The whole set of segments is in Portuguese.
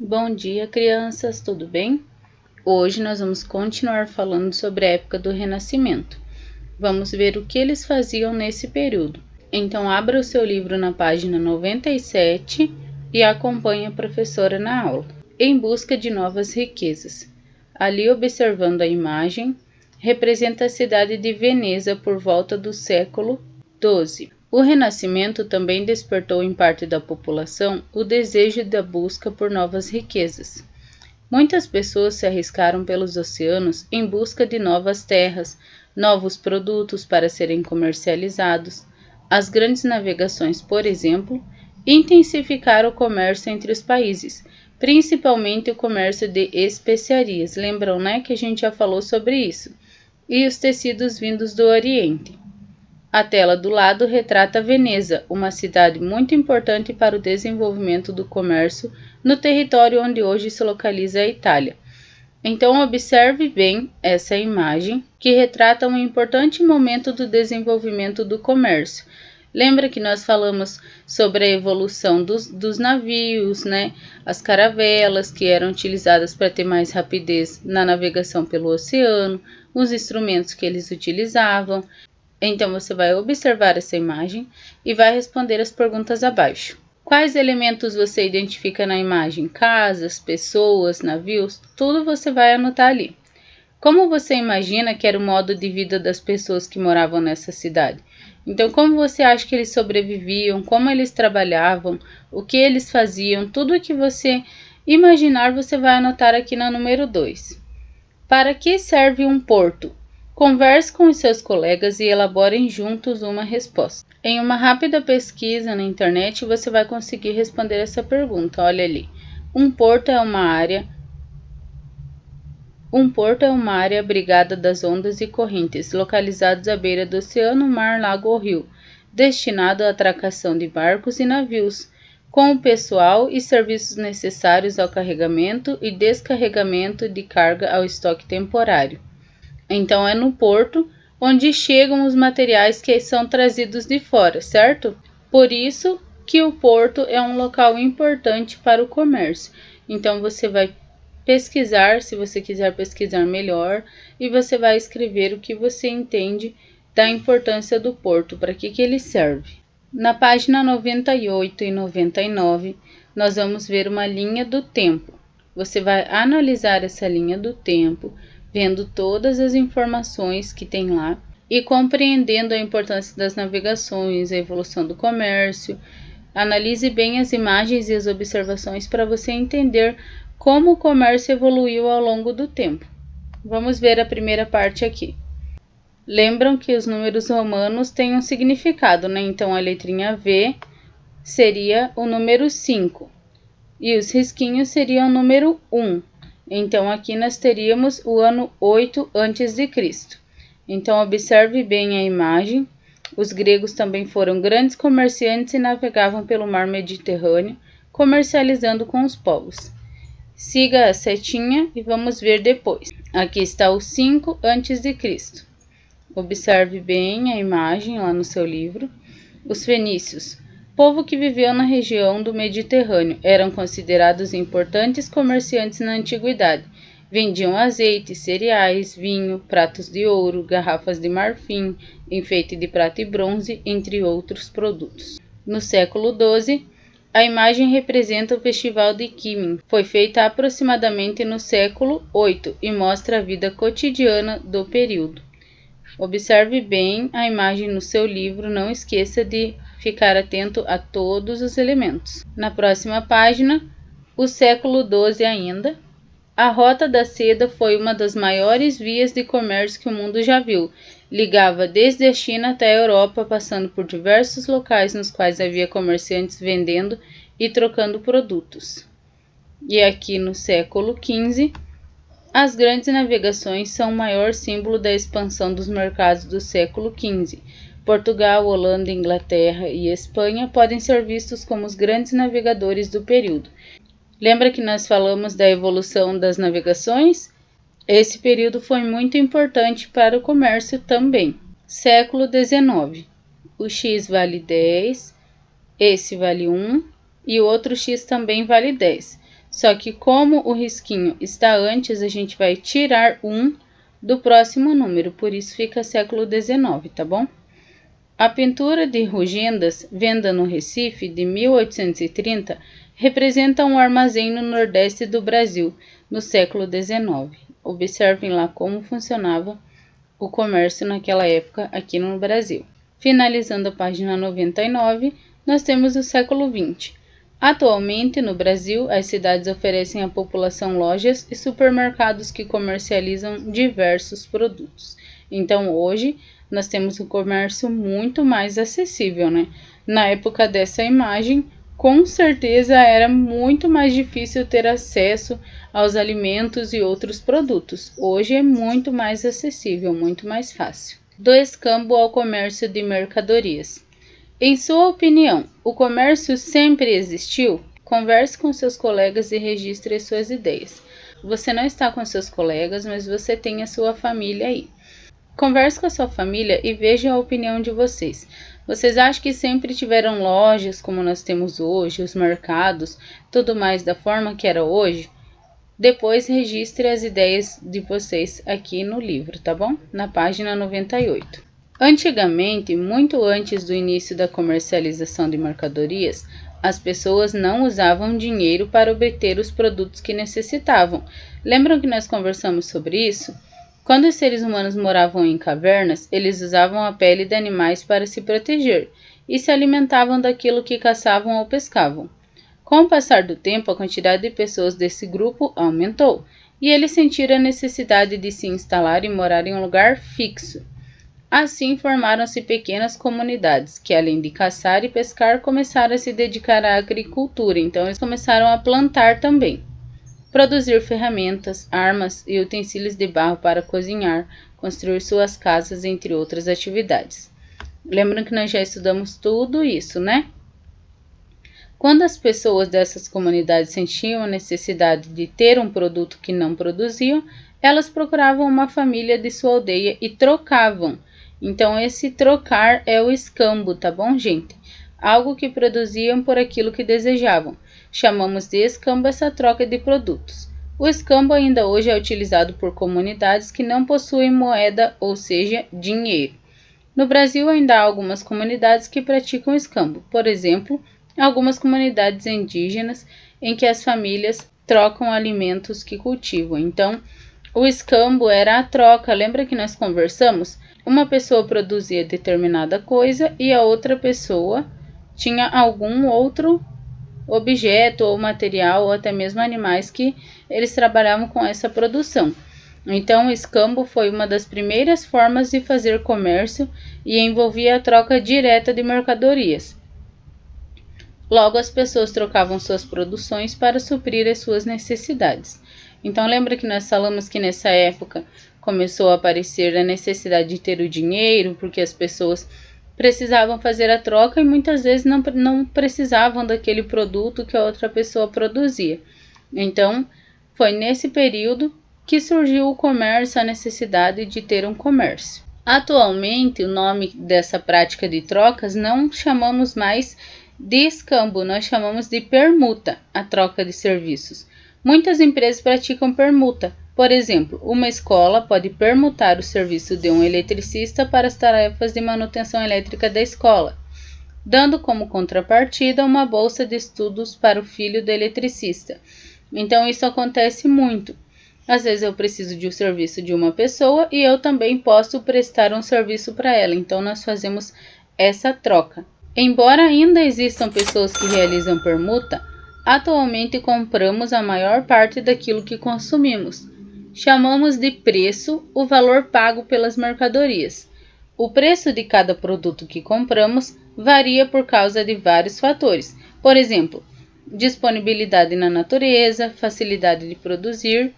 Bom dia, crianças, tudo bem? Hoje nós vamos continuar falando sobre a época do Renascimento. Vamos ver o que eles faziam nesse período. Então, abra o seu livro na página 97 e acompanhe a professora na aula. Em busca de novas riquezas. Ali, observando a imagem, representa a cidade de Veneza por volta do século XII. O Renascimento também despertou em parte da população o desejo da busca por novas riquezas. Muitas pessoas se arriscaram pelos oceanos em busca de novas terras, novos produtos para serem comercializados. As grandes navegações, por exemplo, intensificaram o comércio entre os países, principalmente o comércio de especiarias. Lembram, né, que a gente já falou sobre isso? E os tecidos vindos do Oriente. A tela do lado retrata Veneza, uma cidade muito importante para o desenvolvimento do comércio no território onde hoje se localiza a Itália. Então, observe bem essa imagem, que retrata um importante momento do desenvolvimento do comércio. Lembra que nós falamos sobre a evolução dos navios, né? As caravelas, que eram utilizadas para ter mais rapidez na navegação pelo oceano, os instrumentos que eles utilizavam. Então, você vai observar essa imagem e vai responder as perguntas abaixo. Quais elementos você identifica na imagem? Casas, pessoas, navios? Tudo você vai anotar ali. Como você imagina que era o modo de vida das pessoas que moravam nessa cidade? Então, como você acha que eles sobreviviam? Como eles trabalhavam? O que eles faziam? Tudo o que você imaginar, você vai anotar aqui na número 2. Para que serve um porto? Converse com os seus colegas e elaborem juntos uma resposta. Em uma rápida pesquisa na internet, você vai conseguir responder essa pergunta. Olha ali. Um porto é uma área abrigada das ondas e correntes, localizados à beira do oceano, mar, lago ou rio, destinado à atracação de barcos e navios, com o pessoal e serviços necessários ao carregamento e descarregamento de carga ao estoque temporário. Então, é no porto onde chegam os materiais que são trazidos de fora, certo? Por isso que o porto é um local importante para o comércio. Então, você vai pesquisar, se você quiser pesquisar melhor, e você vai escrever o que você entende da importância do porto, para que ele serve. Na página 98 e 99, nós vamos ver uma linha do tempo. Você vai analisar essa linha do tempo, vendo todas as informações que tem lá e compreendendo a importância das navegações, a evolução do comércio. Analise bem as imagens e as observações para você entender como o comércio evoluiu ao longo do tempo. Vamos ver a primeira parte aqui. Lembram que os números romanos têm um significado, né? Então, a letrinha V seria o número 5 e os risquinhos seriam o número 1. Então, aqui nós teríamos o ano 8 a.C. Então, observe bem a imagem. Os gregos também foram grandes comerciantes e navegavam pelo mar Mediterrâneo, comercializando com os povos. Siga a setinha e vamos ver depois. Aqui está o 5 a.C. Observe bem a imagem lá no seu livro. Os fenícios, povo que viveu na região do Mediterrâneo, eram considerados importantes comerciantes na antiguidade. Vendiam azeite, cereais, vinho, pratos de ouro, garrafas de marfim, enfeite de prata e bronze, entre outros produtos. No século XII, a imagem representa o Festival de Kimin. Foi feita aproximadamente no século VIII e mostra a vida cotidiana do período. Observe bem a imagem no seu livro, não esqueça de ficar atento a todos os elementos. Na próxima página, o século XII ainda. A Rota da Seda foi uma das maiores vias de comércio que o mundo já viu. Ligava desde a China até a Europa, passando por diversos locais nos quais havia comerciantes vendendo e trocando produtos. E aqui no século XV, as grandes navegações são o maior símbolo da expansão dos mercados do século XV. Portugal, Holanda, Inglaterra e Espanha podem ser vistos como os grandes navegadores do período. Lembra que nós falamos da evolução das navegações? Esse período foi muito importante para o comércio também. Século XIX. O X vale 10, esse vale 1 e o outro X também vale 10. Só que como o risquinho está antes, a gente vai tirar 1 do próximo número, por isso fica século XIX, tá bom? A pintura de Rugendas, venda no Recife, de 1830, representa um armazém no nordeste do Brasil, no século XIX. Observem lá como funcionava o comércio naquela época aqui no Brasil. Finalizando a página 99, nós temos o século XX. Atualmente, no Brasil, as cidades oferecem à população lojas e supermercados que comercializam diversos produtos. Então, hoje, nós temos um comércio muito mais acessível, né? Na época dessa imagem, com certeza era muito mais difícil ter acesso aos alimentos e outros produtos. Hoje é muito mais acessível, muito mais fácil. Do escambo ao comércio de mercadorias. Em sua opinião, o comércio sempre existiu? Converse com seus colegas e registre suas ideias. Você não está com seus colegas, mas você tem a sua família aí. Converse com a sua família e veja a opinião de vocês. Vocês acham que sempre tiveram lojas como nós temos hoje, os mercados, tudo mais da forma que era hoje? Depois registre as ideias de vocês aqui no livro, tá bom? Na página 98. Antigamente, muito antes do início da comercialização de mercadorias, as pessoas não usavam dinheiro para obter os produtos que necessitavam. Lembram que nós conversamos sobre isso? Quando os seres humanos moravam em cavernas, eles usavam a pele de animais para se proteger e se alimentavam daquilo que caçavam ou pescavam. Com o passar do tempo, a quantidade de pessoas desse grupo aumentou e eles sentiram a necessidade de se instalar e morar em um lugar fixo. Assim formaram-se pequenas comunidades que, além de caçar e pescar, começaram a se dedicar à agricultura. Então, eles começaram a plantar também. Produzir ferramentas, armas e utensílios de barro para cozinhar, construir suas casas, entre outras atividades. Lembram que nós já estudamos tudo isso, né? Quando as pessoas dessas comunidades sentiam a necessidade de ter um produto que não produziam, elas procuravam uma família de sua aldeia e trocavam. Então, esse trocar é o escambo, tá bom, gente? Algo que produziam por aquilo que desejavam. Chamamos de escambo essa troca de produtos. O escambo ainda hoje é utilizado por comunidades que não possuem moeda, ou seja, dinheiro. No Brasil, ainda há algumas comunidades que praticam escambo. Por exemplo, algumas comunidades indígenas em que as famílias trocam alimentos que cultivam. Então, o escambo era a troca. Lembra que nós conversamos? Uma pessoa produzia determinada coisa e a outra pessoa tinha algum outro objeto ou material ou até mesmo animais que eles trabalhavam com essa produção. Então, o escambo foi uma das primeiras formas de fazer comércio e envolvia a troca direta de mercadorias. Logo, as pessoas trocavam suas produções para suprir as suas necessidades. Então, lembra que nós falamos que nessa época começou a aparecer a necessidade de ter o dinheiro, porque as pessoas precisavam fazer a troca e muitas vezes não precisavam daquele produto que a outra pessoa produzia. Então, foi nesse período que surgiu o comércio, a necessidade de ter um comércio. Atualmente, o nome dessa prática de trocas não chamamos mais de escambo, nós chamamos de permuta, a troca de serviços. Muitas empresas praticam permuta. Por exemplo, uma escola pode permutar o serviço de um eletricista para as tarefas de manutenção elétrica da escola, dando como contrapartida uma bolsa de estudos para o filho do eletricista. Então, isso acontece muito. Às vezes eu preciso de um serviço de uma pessoa e eu também posso prestar um serviço para ela. Então, nós fazemos essa troca. Embora ainda existam pessoas que realizam permuta, atualmente compramos a maior parte daquilo que consumimos. Chamamos de preço o valor pago pelas mercadorias. O preço de cada produto que compramos varia por causa de vários fatores. Por exemplo, disponibilidade na natureza, facilidade de produzir,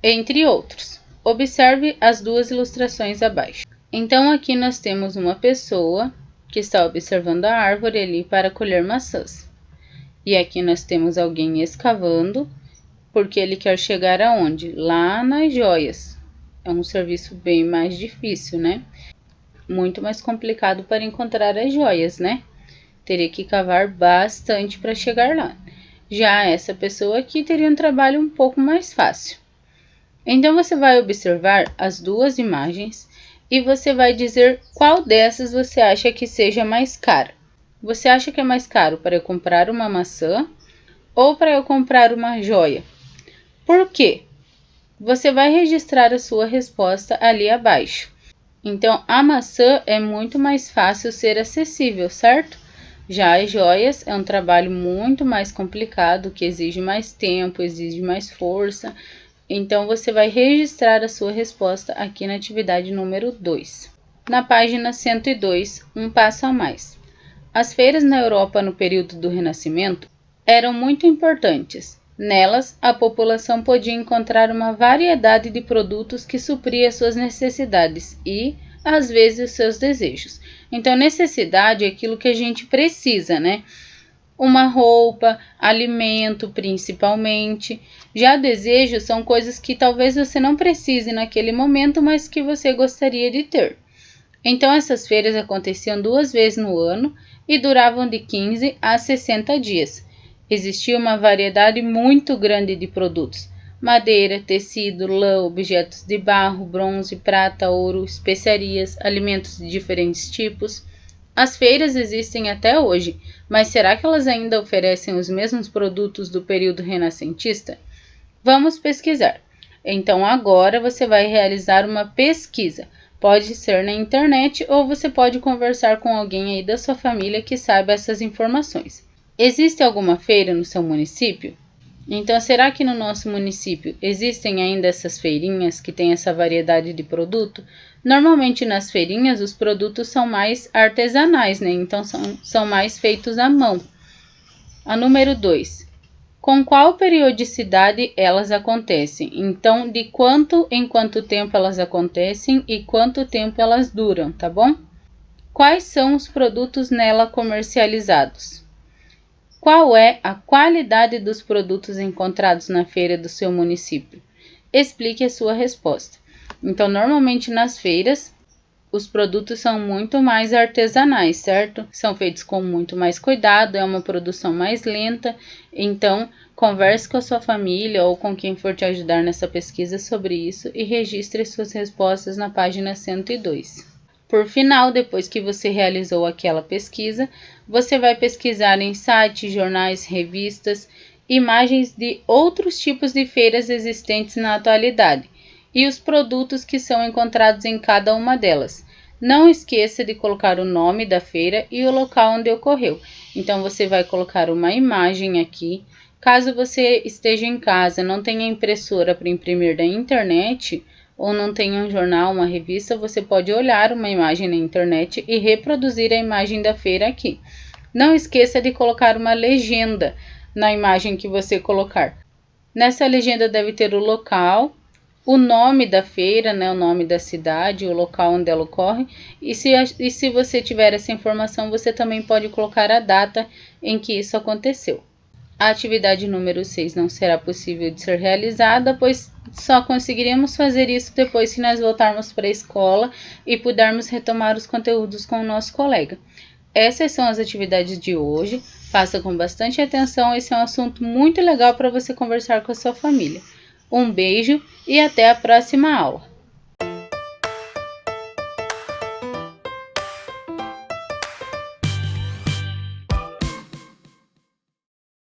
entre outros. Observe as duas ilustrações abaixo. Então, aqui nós temos uma pessoa que está observando a árvore ali para colher maçãs. E aqui nós temos alguém escavando, porque ele quer chegar aonde? Lá nas joias. É um serviço bem mais difícil, né? Muito mais complicado para encontrar as joias, né? Teria que cavar bastante para chegar lá. Já essa pessoa aqui teria um trabalho um pouco mais fácil. Então, você vai observar as duas imagens e você vai dizer qual dessas você acha que seja mais cara. Você acha que é mais caro para eu comprar uma maçã ou para eu comprar uma joia? Por quê? Você vai registrar a sua resposta ali abaixo. Então, a maçã é muito mais fácil ser acessível, certo? Já as joias é um trabalho muito mais complicado, que exige mais tempo, exige mais força. Então, você vai registrar a sua resposta aqui na atividade número 2. Na página 102, um passo a mais. As feiras na Europa no período do Renascimento eram muito importantes. Nelas, a população podia encontrar uma variedade de produtos que supria suas necessidades e, às vezes, os seus desejos. Então, necessidade é aquilo que a gente precisa, né? Uma roupa, alimento, principalmente. Já desejos são coisas que talvez você não precise naquele momento, mas que você gostaria de ter. Então, essas feiras aconteciam 2 vezes no ano e duravam de 15 a 60 dias. Existia uma variedade muito grande de produtos: madeira, tecido, lã, objetos de barro, bronze, prata, ouro, especiarias, alimentos de diferentes tipos. As feiras existem até hoje, mas será que elas ainda oferecem os mesmos produtos do período renascentista? Vamos pesquisar. Então, agora você vai realizar uma pesquisa. Pode ser na internet ou você pode conversar com alguém aí da sua família que saiba essas informações. Existe alguma feira no seu município? Então, será que no nosso município existem ainda essas feirinhas que têm essa variedade de produto? Normalmente nas feirinhas os produtos são mais artesanais, né? Então são mais feitos à mão. A número 2. Com qual periodicidade elas acontecem? Então, de quanto em quanto tempo elas acontecem e quanto tempo elas duram, tá bom? Quais são os produtos nela comercializados? Qual é a qualidade dos produtos encontrados na feira do seu município? Explique a sua resposta. Então, normalmente nas feiras, os produtos são muito mais artesanais, certo? São feitos com muito mais cuidado, é uma produção mais lenta. Então, converse com a sua família ou com quem for te ajudar nessa pesquisa sobre isso e registre suas respostas na página 102. Por final, depois que você realizou aquela pesquisa, você vai pesquisar em sites, jornais, revistas, imagens de outros tipos de feiras existentes na atualidade e os produtos que são encontrados em cada uma delas. Não esqueça de colocar o nome da feira e o local onde ocorreu. Então, você vai colocar uma imagem aqui. Caso você esteja em casa, não tenha impressora para imprimir da internet, ou não tenha um jornal, uma revista, você pode olhar uma imagem na internet e reproduzir a imagem da feira aqui. Não esqueça de colocar uma legenda na imagem que você colocar. Nessa legenda deve ter o local, o nome da feira, né, o nome da cidade, o local onde ela ocorre, e se você tiver essa informação, você também pode colocar a data em que isso aconteceu. A atividade número 6 não será possível de ser realizada, pois só conseguiremos fazer isso depois que nós voltarmos para a escola e pudermos retomar os conteúdos com o nosso colega. Essas são as atividades de hoje. Faça com bastante atenção, esse é um assunto muito legal para você conversar com a sua família. Um beijo e até a próxima aula!